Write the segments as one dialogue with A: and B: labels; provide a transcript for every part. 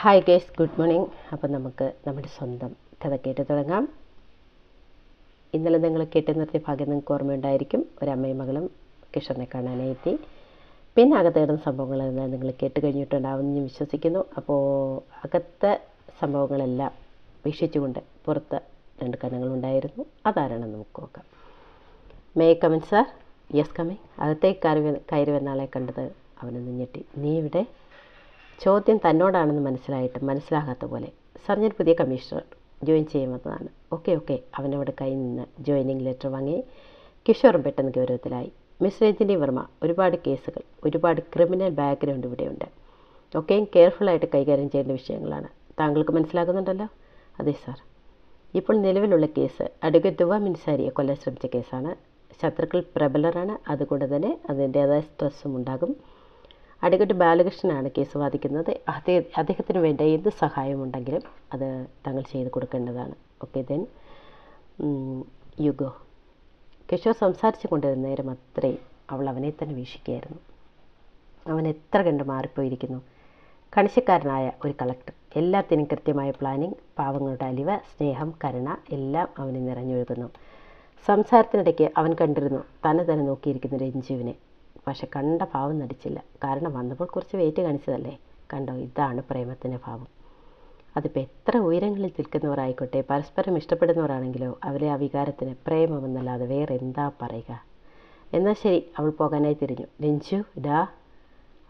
A: Hi guys, good morning. അപ്പം നമുക്ക് നമ്മുടെ സ്വന്തം കഥ കേട്ട് തുടങ്ങാം. ഇന്നലെ നിങ്ങൾ കേട്ട് നിർത്തിയ ഭാഗ്യം നിങ്ങൾക്ക് ഓർമ്മയുണ്ടായിരിക്കും. ഒരമ്മയും മകളും കിഷോറിനെ കാണാനെത്തി. പിന്നെ അകത്തേടുന്ന സംഭവങ്ങളെല്ലാം നിങ്ങൾ കേട്ട് കഴിഞ്ഞിട്ടുണ്ടാവുമെന്ന് ഞാൻ വിശ്വസിക്കുന്നു. അപ്പോൾ അകത്തെ സംഭവങ്ങളെല്ലാം വീക്ഷിച്ചുകൊണ്ട് പുറത്ത് രണ്ട് കണ്ണുകളുണ്ടായിരുന്നു. അതാരാണെന്ന് നമുക്ക് നോക്കാം. May come in sir? Yes coming. അകത്തേക്ക് കയറി വന്ന ആളെ കണ്ടത് അവനൊന്ന് ഞെട്ടി. നീ ഇവിടെ? ചോദ്യം തന്നോടാണെന്ന് മനസ്സിലാകാത്ത പോലെ. സാർ, ഞാൻ പുതിയ കമ്മീഷണർ ജോയിൻ ചെയ്യുന്നതാണ്. ഓക്കെ. അവനവിടെ കയ്യിൽ നിന്ന് ജോയിനിങ് ലെറ്റർ വാങ്ങി. കിഷോറും പെട്ടെന്ന് ഗൗരവത്തിലായി. മിസ് രഞ്ജിനി വർമ്മ, ഒരുപാട് കേസുകൾ, ഒരുപാട് ക്രിമിനൽ ബാക്ക്ഗ്രൗണ്ട് ഇവിടെയുണ്ട്. ഒക്കെയും കെയർഫുള്ളായിട്ട് കൈകാര്യം ചെയ്യേണ്ട വിഷയങ്ങളാണ്. താങ്കൾക്ക് മനസ്സിലാകുന്നുണ്ടല്ലോ? അതെ സാർ. ഇപ്പോൾ നിലവിലുള്ള കേസ് അഡ്വക്കേറ്റ് ദുവ മിൻസാരിയെ കൊല്ലാൻ ശ്രമിച്ച കേസാണ്. ശത്രുക്കൾ പ്രബലരാണ്. അതുകൊണ്ട് തന്നെ അതിൻ്റേതായ സ്ട്രെസ്സും ഉണ്ടാകും. അഡ്വക്കേറ്റ് ബാലകൃഷ്ണനാണ് കേസ് വാദിക്കുന്നത്. അദ്ദേഹത്തിന് വേണ്ട എന്ത് സഹായമുണ്ടെങ്കിലും അത് താങ്കൾ ചെയ്ത് കൊടുക്കേണ്ടതാണ്. Okay then you go. Kishore സംസാരിച്ചു കൊണ്ടിരുന്ന നേരം അത്രയും അവൾ അവനെ തന്നെ വീക്ഷിക്കുകയായിരുന്നു. അവൻ എത്ര കണ്ട് മാറിപ്പോയിരിക്കുന്നു. കണിശക്കാരനായ ഒരു കളക്ടർ. എല്ലാത്തിനും കൃത്യമായ പ്ലാനിങ്, പാവങ്ങളുടെ അലിവ്, സ്നേഹം, കരുണ എല്ലാം അവന് നിറഞ്ഞൊഴുകുന്നു. സംസാരത്തിനിടയ്ക്ക് അവൻ കണ്ടിരുന്നു തന്നെ നോക്കിയിരിക്കുന്ന രഞ്ജുവിനെ. പക്ഷെ കണ്ട ഭാവം നടിച്ചില്ല. കാരണം വന്നപ്പോൾ കുറച്ച് വെയിറ്റ് കാണിച്ചതല്ലേ. കണ്ടോ, ഇതാണ് പ്രേമത്തിൻ്റെ ഭാവം. അതിപ്പോൾ എത്ര ഉയരങ്ങളിൽ നിൽക്കുന്നവരായിക്കോട്ടെ, പരസ്പരം ഇഷ്ടപ്പെടുന്നവരാണെങ്കിലോ അവരെ ആ വികാരത്തിന് പ്രേമമെന്നല്ലാതെ വേറെ എന്താ പറയുക. എന്നാൽ ശരി, അവൾ പോകാനായി തിരിഞ്ഞു. രഞ്ജു ഡാ.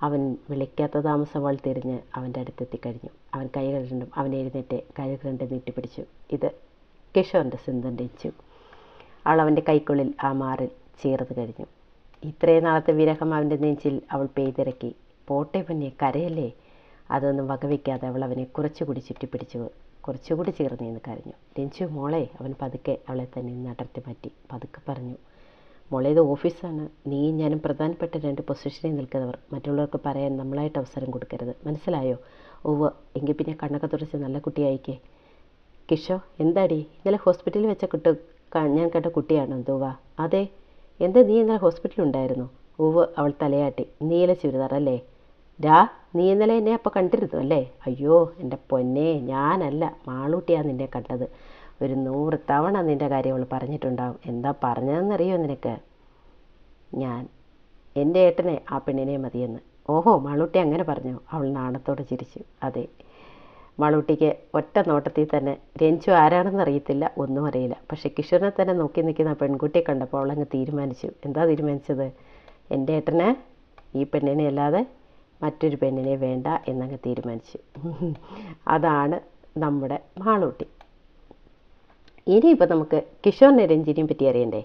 A: അവൻ വിളിക്കാത്ത താമസം അവൾ തിരിഞ്ഞ് അവൻ്റെ അടുത്തെത്തിക്കഴിഞ്ഞു. അവൻ കൈകൾ രണ്ടും അവൻ എഴുന്നേറ്റ് കൈകൾ രണ്ടും നീട്ടിപ്പിടിച്ചു. ഇത് കിഷോറിൻ്റെ സിന്ധൻ രഞ്ജു. അവൾ അവൻ്റെ കൈക്കുള്ളിൽ ആ മാറിൽ ചേർന്ന് കഴിഞ്ഞു. ഇത്രയും നാളത്തെ വിരഹം അവൻ്റെ നെഞ്ചിൽ അവൾ പെയ്തിറക്കി. പോട്ടെ പൊന്നെ, കരയല്ലേ. അതൊന്നും വകവയ്ക്കാതെ അവൾ അവനെ കുറച്ചുകൂടി ചുറ്റിപ്പിടിച്ചു കുറച്ചുകൂടി ചേർന്ന് നിന്ന് കരഞ്ഞു. രഞ്ജു മോളെ. അവൻ പതുക്കെ അവളെ തന്നെ നടത്തി മാറ്റി പതുക്കെ പറഞ്ഞു. മോളെ, ഇത് ഓഫീസാണ്. നീയും ഞാനും പ്രധാനപ്പെട്ട രണ്ട് പൊസിഷനിൽ നിൽക്കുന്നവർ. മറ്റുള്ളവർക്ക് പറയാൻ നമ്മളായിട്ട് അവസരം കൊടുക്കരുത്, മനസ്സിലായോ? ഓവ്. എങ്കിൽ പിന്നെ കണ്ണൊക്കെ തുടച്ച് നല്ല കുട്ടിയായിക്കേ. കിഷോ, എന്താടി? ഇന്നലെ ഹോസ്പിറ്റലിൽ വെച്ച ഞാൻ കണ്ട കുട്ടിയാണോ ദുവ? അതെ. എന്താ, നീ ഇന്നലെ ഹോസ്പിറ്റലുണ്ടായിരുന്നു? ഉവ്. അവൾ തലയാട്ടി. നീല ചുരിദാർ അല്ലേ? ഡാ, നീ ഇന്നലെ എന്നെ അപ്പോൾ കണ്ടിരുന്നു അല്ലേ? അയ്യോ എൻ്റെ പൊന്നെ, ഞാനല്ല, മാളൂട്ടിയാണ് നിന്നെ കണ്ടത്. ഒരു 100 തവണ നിൻ്റെ കാര്യം അവൾ പറഞ്ഞിട്ടുണ്ടാവും. എന്താ പറഞ്ഞതെന്നറിയോ നിനക്ക്? എൻ്റെ ഏട്ടനെ ആ പെണ്ണിനെ മതിയെന്ന്. ഓഹോ, മാളൂട്ടി അങ്ങനെ പറഞ്ഞോ? അവൾ നാണത്തോടെ ചിരിച്ചു. അതെ. മാളൂട്ടിക്ക് ഒറ്റ നോട്ടത്തിൽ തന്നെ രഞ്ജു ആരാണെന്ന് അറിയത്തില്ല, ഒന്നും അറിയില്ല. പക്ഷെ കിഷോറിനെ തന്നെ നോക്കി നിൽക്കുന്ന പെൺകുട്ടിയെ കണ്ടപ്പോൾ അവളങ്ങ് തീരുമാനിച്ചു. എന്താ തീരുമാനിച്ചത്? എൻ്റെ ഏട്ടന് ഈ പെണ്ണിനെ അല്ലാതെ മറ്റൊരു പെണ്ണിനെ വേണ്ട എന്നങ്ങ് തീരുമാനിച്ചു. അതാണ് നമ്മുടെ മാളൂട്ടി. ഇനിയിപ്പോൾ നമുക്ക് കിഷോറിനെ രഞ്ജിനിയും പറ്റി അറിയണ്ടേ?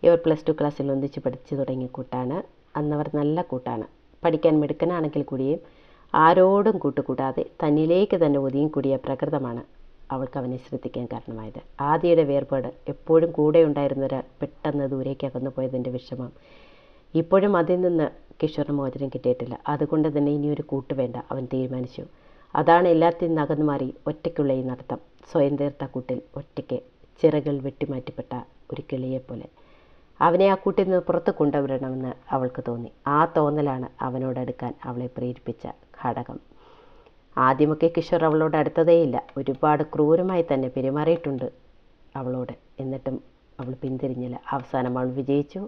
A: ഇവർ +2 ക്ലാസ്സിൽ ഒന്നിച്ച് പഠിച്ചു തുടങ്ങിയ കൂട്ടാണ്. അന്നവർ നല്ല കൂട്ടാണ്. പഠിക്കാൻ മിടുക്കനാണെങ്കിൽ കൂടിയും ആരോടും കൂട്ടുകൂടാതെ തന്നിലേക്ക് തന്നെ ഒതുങ്ങിക്കൂടിയ പ്രകൃതമാണ് അവൾക്ക് അവനെ ശ്രദ്ധിക്കാൻ കാരണമായത്. ആദിയുടെ വേർപാട്, എപ്പോഴും കൂടെ ഉണ്ടായിരുന്നൊരാൾ പെട്ടെന്ന് ദൂരേക്ക് അകന്നു പോയതിൻ്റെ വിഷമം. ഇപ്പോഴും അതിൽ നിന്ന് കിഷോറിന് മോചനം കിട്ടിയിട്ടില്ല. അതുകൊണ്ട് തന്നെ ഇനിയൊരു കൂട്ട് വേണ്ട അവൻ തീരുമാനിച്ചു. അതാണ് എല്ലാത്തിൽ നിന്ന് അകന്നു മാറി ഒറ്റയ്ക്കുള്ള ഈ നടത്തം. സ്വയം തീർത്ത കൂട്ടിൽ ഒറ്റയ്ക്ക് ചിറകൾ വെട്ടിമാറ്റിപ്പെട്ട ഒരു കിളിയെപ്പോലെ അവനെ ആ കൂട്ടിൽ നിന്ന് പുറത്ത് കൊണ്ടുവരണമെന്ന് അവൾക്ക് തോന്നി. ആ തോന്നലാണ് അവനോടടുക്കാൻ അവളെ പ്രേരിപ്പിച്ച ഘടകം. ആദ്യമൊക്കെ കിഷോർ അവളോട് അടുത്തതേയില്ല. ഒരുപാട് ക്രൂരമായി തന്നെ പെരുമാറിയിട്ടുണ്ട് അവളോട്. എന്നിട്ടും അവൾ പിന്തിരിഞ്ഞില്ല. അവസാനം അവൾ വിജയിച്ചു.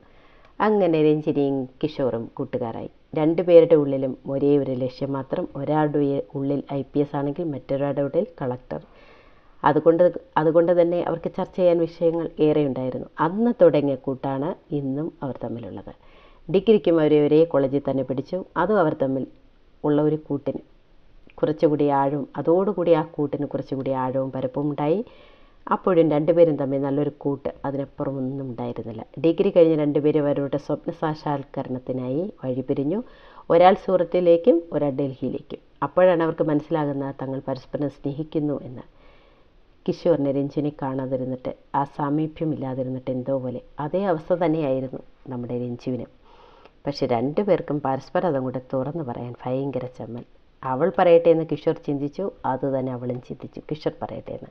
A: അങ്ങനെ രഞ്ജിനിയും കിഷോറും കൂട്ടുകാരായി. രണ്ടുപേരുടെ ഉള്ളിലും ഒരേ ഒരു ലക്ഷ്യം മാത്രം. ഒരാളുടെ ഉള്ളിൽ IPS ആണെങ്കിൽ മറ്റൊരാളുടെ ഉള്ളിൽ കളക്ടർ. അതുകൊണ്ട് തന്നെ അവർക്ക് ചർച്ച ചെയ്യാൻ വിഷയങ്ങൾ ഏറെ ഉണ്ടായിരുന്നു. അന്ന് തുടങ്ങിയ കൂട്ടാണ് ഇന്നും അവർ തമ്മിലുള്ളത്. ഡിഗ്രിക്കും അവരെ ഒരേ കോളേജിൽ തന്നെ പഠിച്ചു. അതും അവർ തമ്മിൽ ഉള്ള ഒരു കൂട്ടിന് കുറച്ചുകൂടി ആഴവും, അതോടുകൂടി ആ കൂട്ടിന് കുറച്ചുകൂടി ആഴവും പരപ്പും ഉണ്ടായി. അപ്പോഴും രണ്ടുപേരും തമ്മിൽ നല്ലൊരു കൂട്ട് അതിനപ്പുറമൊന്നും ഉണ്ടായിരുന്നില്ല. ഡിഗ്രി കഴിഞ്ഞ് രണ്ടുപേരും അവരുടെ സ്വപ്നസാക്ഷാത്കരണത്തിനായി വഴിപിരിഞ്ഞു. ഒരാൾ സൂറത്തിലേക്കും ഒരാൾ ഡൽഹിയിലേക്കും. അപ്പോഴാണ് അവർക്ക് മനസ്സിലാകുന്നത് തങ്ങൾ പരസ്പരം സ്നേഹിക്കുന്നു എന്ന്. കിഷോറിനെ രഞ്ജിനെ കാണാതിരുന്നിട്ട്, ആ സാമീപ്യമില്ലാതിരുന്നിട്ട് എന്തോ പോലെ. അതേ അവസ്ഥ തന്നെയായിരുന്നു നമ്മുടെ രഞ്ജുവിനും. പക്ഷെ രണ്ടുപേർക്കും പരസ്പരം അതങ്ങോട്ട് തുറന്നു പറയാൻ ഭയങ്കര ചമ്മൽ. അവൾ പറയട്ടെ എന്ന് കിഷോർ ചിന്തിച്ചു. അതുതന്നെ അവളും ചിന്തിച്ചു, കിഷോർ പറയട്ടെ എന്ന്.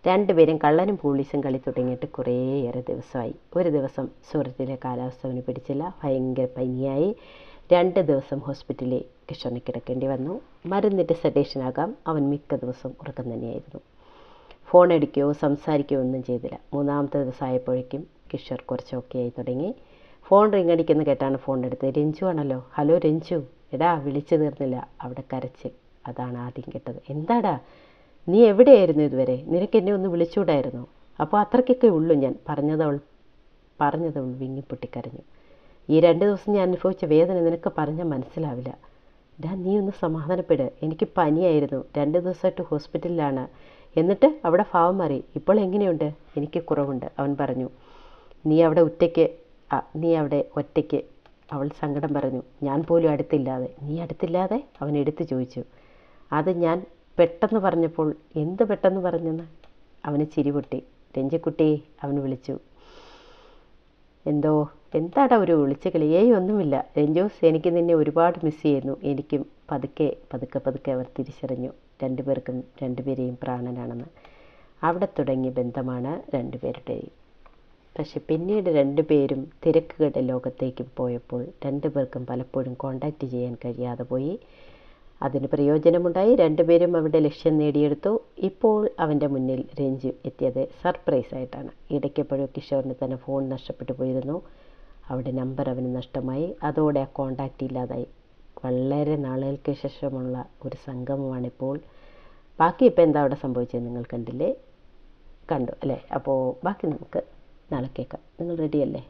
A: രണ്ടുപേരും കള്ളനും പോലീസും കളി തുടങ്ങിയിട്ട് കുറേയേറെ ദിവസമായി. ഒരു ദിവസം സൂറത്തിലെ കാലാവസ്ഥ അവന് പിടിച്ചില്ല. ഭയങ്കര പനിയായി. 2 ദിവസം ഹോസ്പിറ്റലിൽ കിഷോറിന് കിടക്കേണ്ടി വന്നു. മരുന്നിട്ട് സെഡേഷനാകാം, അവൻ മിക്ക ദിവസവും ഉറക്കം തന്നെയായിരുന്നു. ഫോൺ അടിക്കുകയോ സംസാരിക്കുകയോ ഒന്നും ചെയ്തില്ല. 3-ാമത്തെ ദിവസമായപ്പോഴേക്കും കിഷോർ കുറച്ച് ഓക്കെ ആയി തുടങ്ങി. ഫോൺ റിങ് അടിക്കുന്ന കേട്ടാണ് ഫോൺ എടുത്തത്. രഞ്ജു ആണല്ലോ. ഹലോ രഞ്ജു. എടാ, വിളിച്ചു തീർന്നില്ല, അവിടെ കരച്ച്. അതാണ് ആദ്യം കേട്ടത്. എന്താടാ, നീ എവിടെയായിരുന്നു ഇതുവരെ? നിനക്ക് എന്നെ ഒന്ന് വിളിച്ചുകൂടായിരുന്നു? അപ്പോൾ അത്രയ്ക്കൊക്കെ ഉള്ളൂ ഞാൻ. പറഞ്ഞതവൾ വിങ്ങിപ്പൊട്ടിക്കരഞ്ഞു. ഈ 2 ദിവസം ഞാൻ അനുഭവിച്ച വേദന നിനക്ക് പറഞ്ഞാൽ മനസ്സിലാവില്ല. നീ ഒന്ന് സമാധാനപ്പെട്. എനിക്ക് പനിയായിരുന്നു, 2 ദിവസമായിട്ട് ഹോസ്പിറ്റലിലാണ്. എന്നിട്ട് അവിടെ ഭാവം മാറി. ഇപ്പോൾ എങ്ങനെയുണ്ട്? എനിക്ക് കുറവുണ്ട്, അവൻ പറഞ്ഞു. നീ അവിടെ ഒറ്റയ്ക്ക്, അവൾ സങ്കടം പറഞ്ഞു. ഞാൻ പോലും അടുത്തില്ലാതെ. നീ അടുത്തില്ലാതെ? അവൻ എടുത്തു ചോദിച്ചു. അത് ഞാൻ പെട്ടെന്ന് പറഞ്ഞപ്പോൾ. എന്ത് പെട്ടെന്ന് പറഞ്ഞെന്ന്? അവന് ചിരി പൊട്ടി. രഞ്ജിക്കുട്ടി, അവൻ വിളിച്ചു. എന്താടാ ഒരു വിളിച്ചുകളി? ഒന്നുമില്ല രഞ്ജോസ്, എനിക്ക് നിന്നെ ഒരുപാട് മിസ് ചെയ്യുന്നു. എനിക്കും. പതുക്കെ അവർ തിരിച്ചറിഞ്ഞു രണ്ടുപേർക്കും രണ്ടുപേരെയും പ്രാണനാണെന്ന്. അവിടെ തുടങ്ങിയ ബന്ധമാണ് രണ്ടുപേരുടെയും. പക്ഷെ പിന്നീട് 2 പേരും തിരക്കുകളുടെ ലോകത്തേക്ക് പോയപ്പോൾ 2 പേർക്കും പലപ്പോഴും കോണ്ടാക്റ്റ് ചെയ്യാൻ കഴിയാതെ പോയി. അതിന് പ്രയോജനമുണ്ടായി. 2 പേരും അവരുടെ ലക്ഷ്യം നേടിയെടുത്തു. ഇപ്പോൾ അവൻ്റെ മുന്നിൽ രഞ്ജു എത്തിയത് സർപ്രൈസായിട്ടാണ്. ഇടയ്ക്കെപ്പോഴോ കിഷോറിന് തന്നെ ഫോൺ നഷ്ടപ്പെട്ടു പോയിരുന്നു. അവിടെ നമ്പർ അവന് നഷ്ടമായി. അതോടെ ആ കോണ്ടാക്റ്റ് ഇല്ലാതായി. വളരെ നാളുകൾക്ക് ശേഷമുള്ള ഒരു സംഗമമാണിപ്പോൾ. ബാക്കി ഇപ്പോൾ എന്താ അവിടെ സംഭവിച്ചത് നിങ്ങൾ കണ്ടു അല്ലേ? അപ്പോൾ ബാക്കി നമുക്ക് നാളെ കേൾക്കാം. നിങ്ങൾ റെഡിയല്ലേ?